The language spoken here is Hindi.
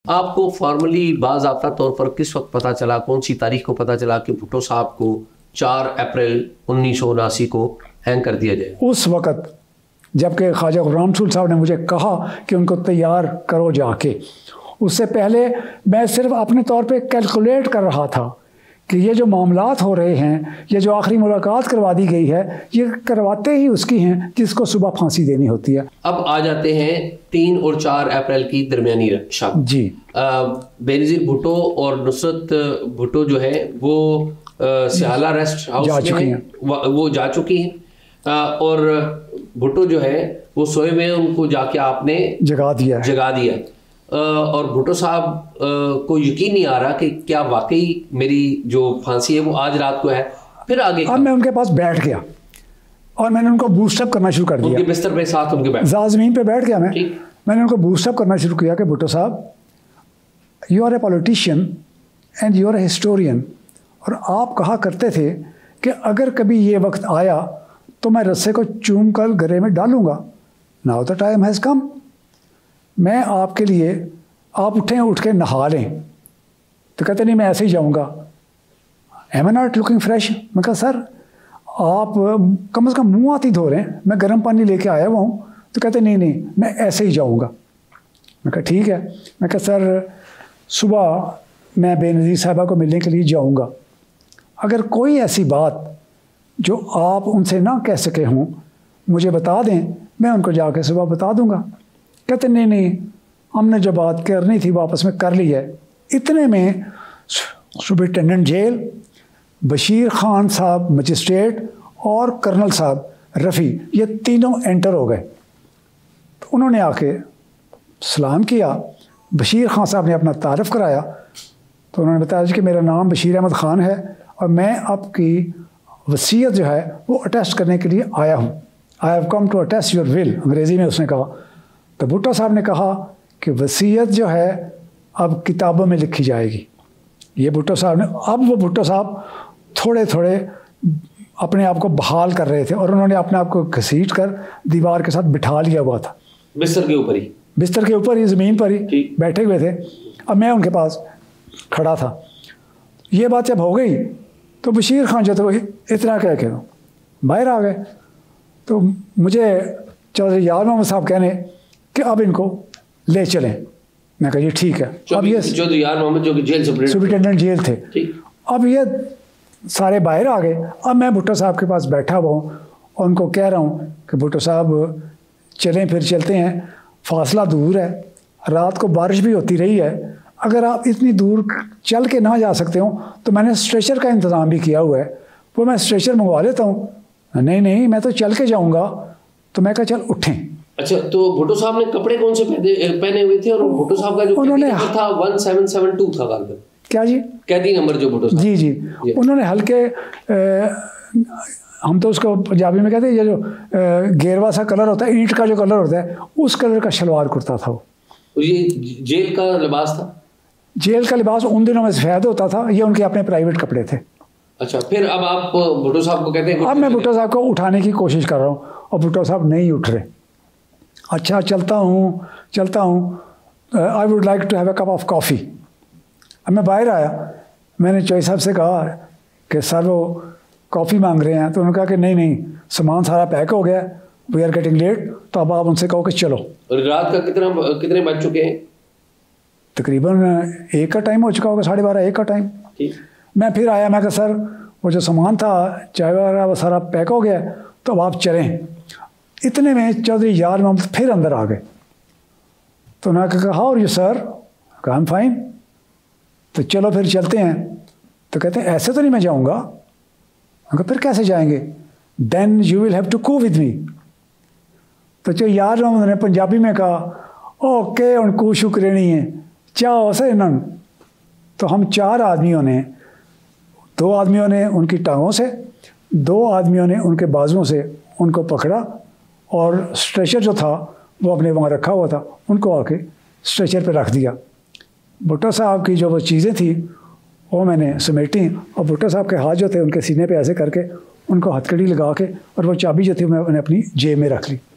आपको फॉर्मली बाज़ाब्ता तौर पर किस वक्त पता चला, कौन सी तारीख को पता चला कि भुट्टो साहब को 4 अप्रैल 1979 को हैंग कर दिया जाए? उस वक़्त जबकि ख्वाजा गुलाम रसूल साहब ने मुझे कहा कि उनको तैयार करो जाके, उससे पहले मैं सिर्फ अपने तौर पे कैलकुलेट कर रहा था कि ये जो मामलात हो रहे हैं, ये जो आखिरी मुलाकात करवा दी गई है, ये करवाते ही उसकी हैं जिसको सुबह फांसी देनी होती है। अब आ जाते हैं 3 और 4 अप्रैल की दरमियानी शब जी। बेनज़ीर भुट्टो और नुसरत भुट्टो जो है वो सियाला रेस्ट हाउस जा चुकी हैं, वो जा चुकी हैं और भुट्टो जो है वो सोए में, उनको जाके आपने जगा दिया और भुट्टो साहब को यकीन नहीं आ रहा कि क्या वाकई मेरी जो फांसी है वो आज रात को है। फिर आगे अब मैं उनके पास बैठ गया और मैंने उनको बूस्टअप करना शुरू कर दिया। उनके बिस्तर पे साथ उनके ज़मीन पे बैठ गया मैंने उनको बूस्टअप करना शुरू किया कि भुट्टो साहब, you are a politician and you are a historian, और आप कहा करते थे कि अगर कभी ये वक्त आया तो मैं रस्से को चूम कर गले में डालूंगा। Now the time has come. मैं आपके लिए, आप उठें, उठ के नहा लें। तो कहते नहीं, मैं ऐसे ही जाऊंगा। Am I not looking fresh? मैं कहा सर आप कम से कम मुँह हाथ ही धो रहे हैं, मैं गर्म पानी लेके आया हुआ हूँ। तो कहते नहीं मैं ऐसे ही जाऊंगा। मैं कहा ठीक है। मैं कहा सर सुबह मैं बेनज़ीर साहिबा को मिलने के लिए जाऊंगा, अगर कोई ऐसी बात जो आप उनसे ना कह सके हों मुझे बता दें, मैं उनको जाके सुबह बता दूंगा। कहते नहीं हमने जो बात करनी थी वापस में कर ली है। इतने में सुपरिटेंडेंट जेल, बशीर खान साहब मजिस्ट्रेट और कर्नल साहब रफ़ी, ये तीनों एंटर हो गए। तो उन्होंने आके सलाम किया। बशीर खान साहब ने अपना तारफ़ कराया। तो उन्होंने बताया कि मेरा नाम बशीर अहमद ख़ान है और मैं आपकी वसीयत जो है वो अटेस्ट करने के लिए आया हूँ। I have come to attest your will, अंग्रेज़ी में उसने कहा। तो भुट्टो साहब ने कहा कि वसीयत जो है अब किताबों में लिखी जाएगी। ये भुट्टो साहब ने, अब वो भुट्टो साहब थोड़े थोड़े अपने आप को बहाल कर रहे थे और उन्होंने अपने आप को घसीट कर दीवार के साथ बिठा लिया हुआ था। बिस्तर के ऊपर ही ज़मीन पर ही बैठे हुए थे। अब मैं उनके पास खड़ा था। ये बात जब हो गई तो बशीर खान जो थे इतना कह के बाहर आ गए। तो मुझे चौधरी यार मोहम्मद साहब कहने कि अब इनको ले चलें। मैं कहा जी ठीक है। अब ये चौधरी यार मोहम्मद जो कि जेल सुपरिटेंडेंट जेल थे, अब ये सारे बाहर आ गए। अब मैं भुट्टो साहब के पास बैठा हुआ हूँ और उनको कह रहा हूँ कि भुट्टो साहब चलें, फिर चलते हैं, फासला दूर है, रात को बारिश भी होती रही है, अगर आप इतनी दूर चल के ना जा सकते हो तो मैंने स्ट्रेचर का इंतज़ाम भी किया हुआ है, वो मैं स्ट्रेचर मंगवा लेता हूँ। नहीं मैं तो चल के जाऊँगा। तो मैं कहा चल उठें। अच्छा, तो भुट्टो साहब ने कपड़े कौन से पहने हुए थे? और भुट्टो साहब का जो उन्होंने था 1772 था गालिबन। क्या जी? कैदी नंबर जो भुट्टो साहब। जी। उन्होंने हल्के हम तो उसको पंजाबी में कहते हैं, ये जो गेरवा सा कलर होता है, ईंट का जो कलर होता है, उस कलर का शलवार कुर्ता था वो। ये जेल का लिबास था? जेल का लिबास उन दिनों में सफ़ेद होता था, ये उनके अपने प्राइवेट कपड़े थे। अच्छा, फिर अब आप भुट्टो साहब को कहते हैं? अब मैं भुट्टो साहब को उठाने की कोशिश कर रहा हूँ और भुट्टो साहब नहीं उठ रहे। अच्छा चलता हूँ, I would like to have a cup of coffee. अब मैं बाहर आया, मैंने चौधरी साहब से कहा कि सर वो कॉफ़ी मांग रहे हैं। तो उन्होंने कहा कि नहीं सामान सारा पैक हो गया, वी आर गेटिंग लेट, तो अब आप उनसे कहो कि चलो। और रात का कितने बज चुके हैं? तकरीबन 1 का टाइम हो चुका होगा, 12:30 1 का टाइम। मैं फिर आया, मैं कहा सर वो जो सामान था चाय वगैरह वो सारा पैक हो गया, तो अब आप चलें। इतने में चौधरी यार मोहम्मद फिर अंदर आ गए। तो उन्होंने कहा how are you sir? I am fine. तो चलो फिर चलते हैं। तो कहते हैं ऐसे तो नहीं मैं जाऊँगा। कहा फिर कैसे जाएंगे? Then you will have to go with me. तो जो यार मोहम्मद ने पंजाबी में कहा ओके उनको शुक्र नहीं है चाहो से इन्होंने। तो हम 4 आदमियों ने, 2 आदमियों ने उनकी टांगों से, 2 आदमियों ने उनके बाजुओं से उनको पकड़ा और स्ट्रेचर जो था वो अपने वहाँ रखा हुआ था, उनको आके स्ट्रेचर पे रख दिया। भुट्टो साहब की जो वो चीज़ें थी वो मैंने समेटी और भुट्टो साहब के हाथ जो थे उनके सीने पे ऐसे करके उनको हथकड़ी लगा के और वो चाबी जो थी मैंने अपनी जेब में रख ली।